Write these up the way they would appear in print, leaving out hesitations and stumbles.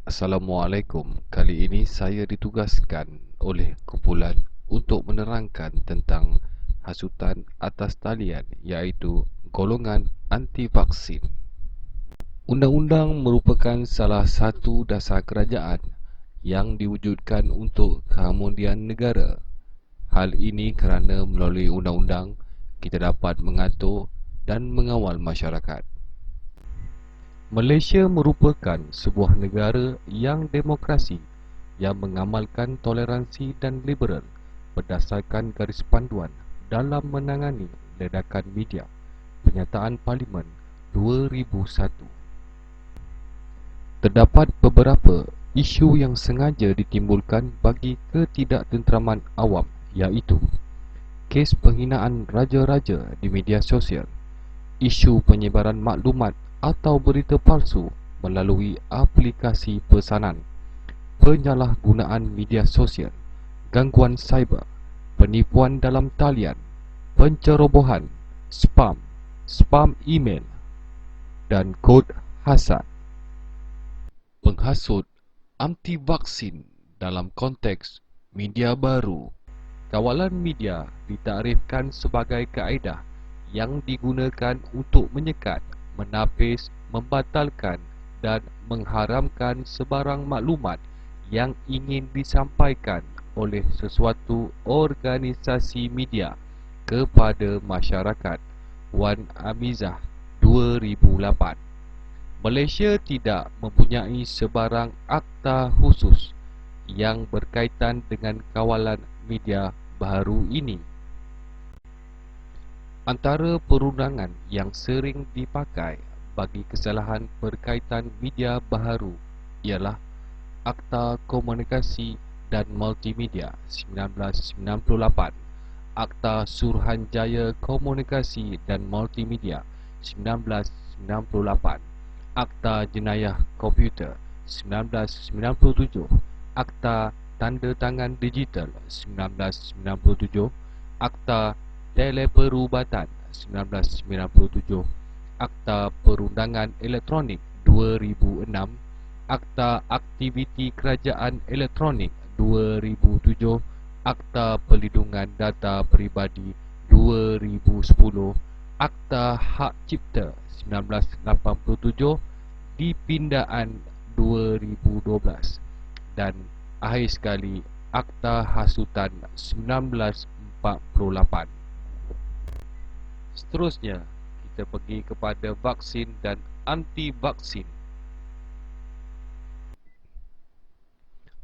Assalamualaikum. Kali ini saya ditugaskan oleh kumpulan untuk menerangkan tentang hasutan atas talian, iaitu golongan anti-vaksin. Undang-undang merupakan salah satu dasar kerajaan yang diwujudkan untuk keharmonian negara. Hal ini kerana melalui undang-undang kita dapat mengatur dan mengawal masyarakat. Malaysia merupakan sebuah negara yang demokrasi yang mengamalkan toleransi dan liberal berdasarkan garis panduan dalam menangani ledakan media. Penyataan Parlimen 2001. Terdapat beberapa isu yang sengaja ditimbulkan bagi ketidaktenteraman awam, iaitu kes penghinaan raja-raja di media sosial, isu penyebaran maklumat atau berita palsu melalui aplikasi pesanan, penyalahgunaan media sosial, gangguan cyber, penipuan dalam talian, pencerobohan, spam email dan kod hasad. Penghasut anti-vaksin dalam konteks media baru. Kawalan media ditaktifkan sebagai kaedah yang digunakan untuk menyekat, menapis, membatalkan dan mengharamkan sebarang maklumat yang ingin disampaikan oleh sesuatu organisasi media kepada masyarakat. Wan Amizah 2008. Malaysia tidak mempunyai sebarang akta khusus yang berkaitan dengan kawalan media baharu ini. Antara perundangan yang sering dipakai bagi kesalahan berkaitan media baharu ialah Akta Komunikasi dan Multimedia 1998, Akta Suruhanjaya Komunikasi dan Multimedia 1998, Akta Jenayah Komputer 1997, Akta Tanda Tangan Digital 1997, Akta Teleperubatan 1997, Akta Perundangan Elektronik 2006, Akta Aktiviti Kerajaan Elektronik 2007, Akta Perlindungan Data Peribadi 2010, Akta Hak Cipta 1987, Dipindaan 2012 dan akhir sekali Akta Hasutan 1948. Seterusnya, kita pergi kepada vaksin dan anti-vaksin.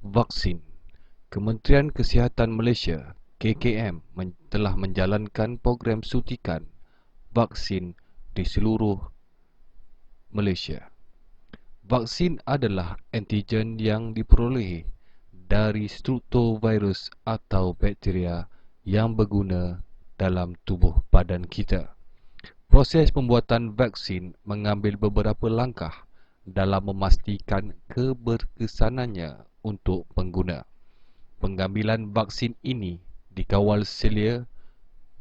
Vaksin. Kementerian Kesihatan Malaysia (KKM) telah menjalankan program suntikan vaksin di seluruh Malaysia. Vaksin adalah antigen yang diperoleh dari struktur virus atau bakteria yang berguna dalam tubuh badan kita. Proses pembuatan vaksin mengambil beberapa langkah dalam memastikan keberkesanannya untuk pengguna. Pengambilan vaksin ini dikawal selia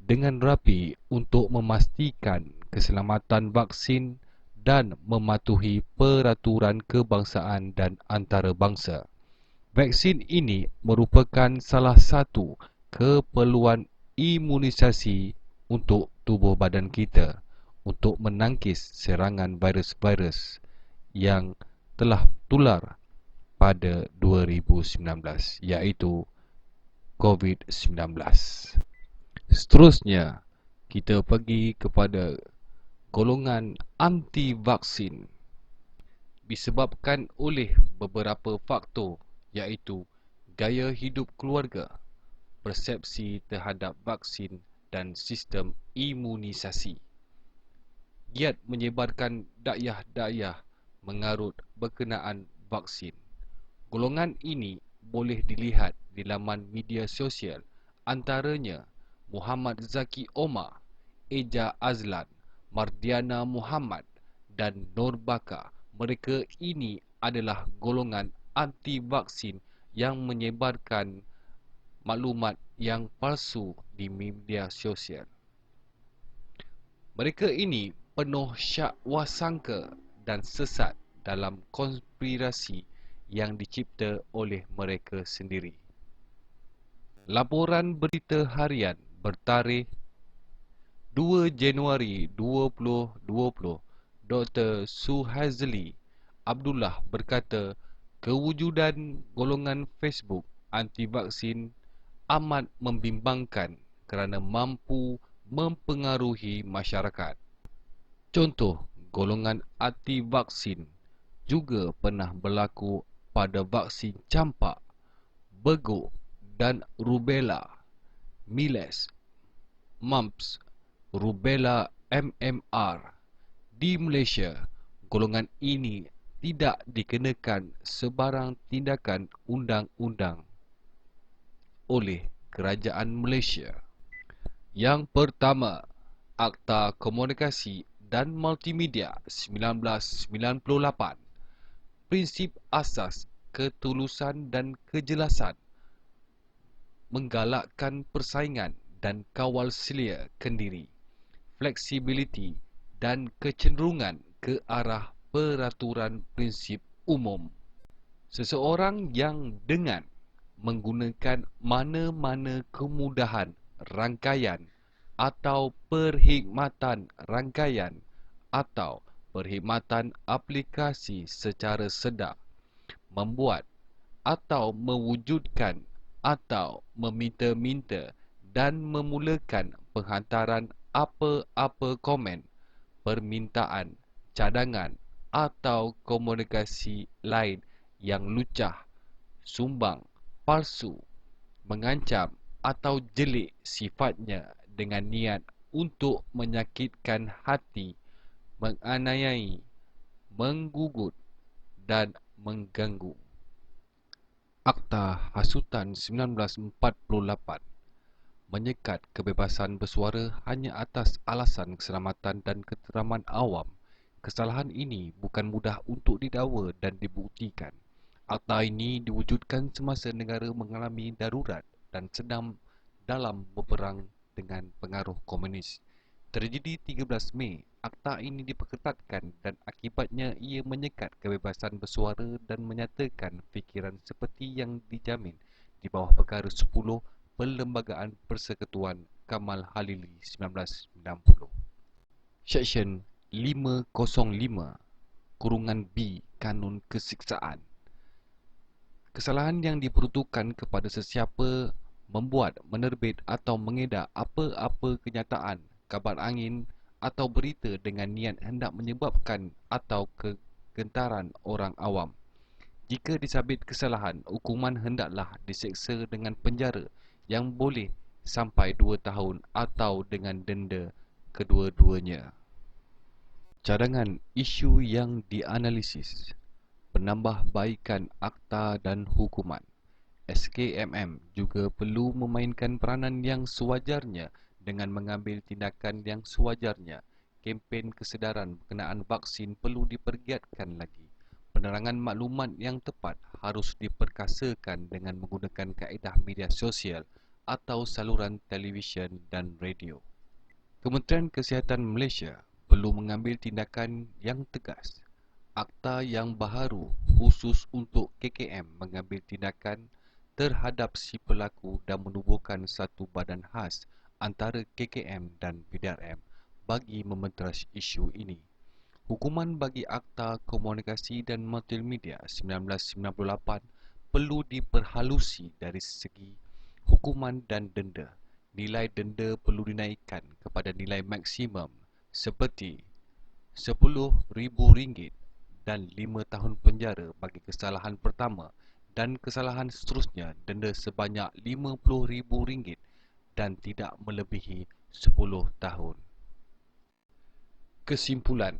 dengan rapi untuk memastikan keselamatan vaksin dan mematuhi peraturan kebangsaan dan antarabangsa. Vaksin ini merupakan salah satu keperluan imunisasi untuk tubuh badan kita untuk menangkis serangan virus-virus yang telah tular pada 2019, iaitu COVID-19. Seterusnya, kita pergi kepada golongan anti-vaksin. Disebabkan oleh beberapa faktor, iaitu gaya hidup keluarga, persepsi terhadap vaksin dan sistem imunisasi. Giat menyebarkan dakyah-dakyah mengarut berkenaan vaksin. Golongan ini boleh dilihat di laman media sosial, antaranya Muhammad Zaki Omar, Eja Azlan, Mardiana Muhammad dan Nur Baka. Mereka ini adalah golongan anti-vaksin yang menyebarkan maklumat yang palsu di media sosial. Mereka ini penuh syak wasangka dan sesat dalam konspirasi yang dicipta oleh mereka sendiri. Laporan berita harian bertarikh 2 Januari 2020, Dr. Suhazli Abdullah berkata kewujudan golongan Facebook anti-vaksin amat membimbangkan kerana mampu mempengaruhi masyarakat. Contoh, golongan anti-vaksin juga pernah berlaku pada vaksin campak, beguk dan rubella, miles, mumps, rubella MMR. Di Malaysia, golongan ini tidak dikenakan sebarang tindakan undang-undang oleh Kerajaan Malaysia. Yang pertama, Akta Komunikasi dan Multimedia 1998. Prinsip asas ketulusan dan kejelasan, menggalakkan persaingan dan kawal selia kendiri, fleksibiliti dan kecenderungan ke arah peraturan prinsip umum. Seseorang yang dengan menggunakan mana-mana kemudahan rangkaian atau perkhidmatan rangkaian atau perkhidmatan aplikasi secara sedar, membuat atau mewujudkan atau meminta-minta dan memulakan penghantaran apa-apa komen, permintaan, cadangan atau komunikasi lain yang lucah, sumbang, palsu, mengancam atau jelik sifatnya dengan niat untuk menyakitkan hati, menganiayai, menggugut dan mengganggu. Akta Hasutan 1948 menyekat kebebasan bersuara hanya atas alasan keselamatan dan keteraman awam. Kesalahan ini bukan mudah untuk didakwa dan dibuktikan. Akta ini diwujudkan semasa negara mengalami darurat dan sedang dalam berperang dengan pengaruh komunis. Tragedi 13 Mei, akta ini diperketatkan dan akibatnya ia menyekat kebebasan bersuara dan menyatakan fikiran seperti yang dijamin di bawah perkara 10 Perlembagaan Persekutuan Kamal Halili 1990. Seksyen 505(B) Kanun Kesiksaan. Kesalahan yang diperuntukkan kepada sesiapa membuat, menerbit atau mengedar apa-apa kenyataan, kabar angin atau berita dengan niat hendak menyebabkan atau kegentaran orang awam. Jika disabit kesalahan, hukuman hendaklah diseksa dengan penjara yang boleh sampai 2 tahun atau dengan denda kedua-duanya. Cadangan isu yang dianalisis. Penambahbaikan akta dan hukuman. SKMM juga perlu memainkan peranan yang sewajarnya dengan mengambil tindakan yang sewajarnya. Kempen kesedaran berkenaan vaksin perlu dipergiatkan lagi. Penerangan maklumat yang tepat harus diperkasakan dengan menggunakan kaedah media sosial atau saluran televisyen dan radio. Kementerian Kesihatan Malaysia perlu mengambil tindakan yang tegas. Akta yang baharu khusus untuk KKM mengambil tindakan terhadap si pelaku dan menubuhkan satu badan khas antara KKM dan PDRM bagi mementeras isu ini. Hukuman bagi Akta Komunikasi dan Multimedia 1998 perlu diperhalusi dari segi hukuman dan denda. Nilai denda perlu dinaikkan kepada nilai maksimum seperti RM10,000 dan 5 tahun penjara bagi kesalahan pertama dan kesalahan seterusnya denda sebanyak RM50,000 dan tidak melebihi 10 tahun. Kesimpulan,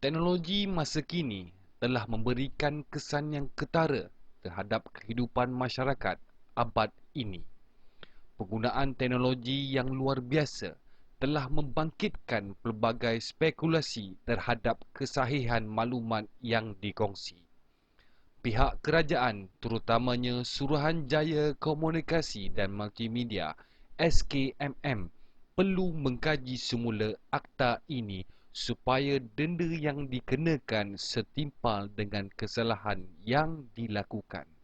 teknologi masa kini telah memberikan kesan yang ketara terhadap kehidupan masyarakat abad ini. Penggunaan teknologi yang luar biasa telah membangkitkan pelbagai spekulasi terhadap kesahihan maklumat yang dikongsi. Pihak kerajaan, terutamanya Suruhanjaya Komunikasi dan Multimedia (SKMM), perlu mengkaji semula akta ini supaya denda yang dikenakan setimpal dengan kesalahan yang dilakukan.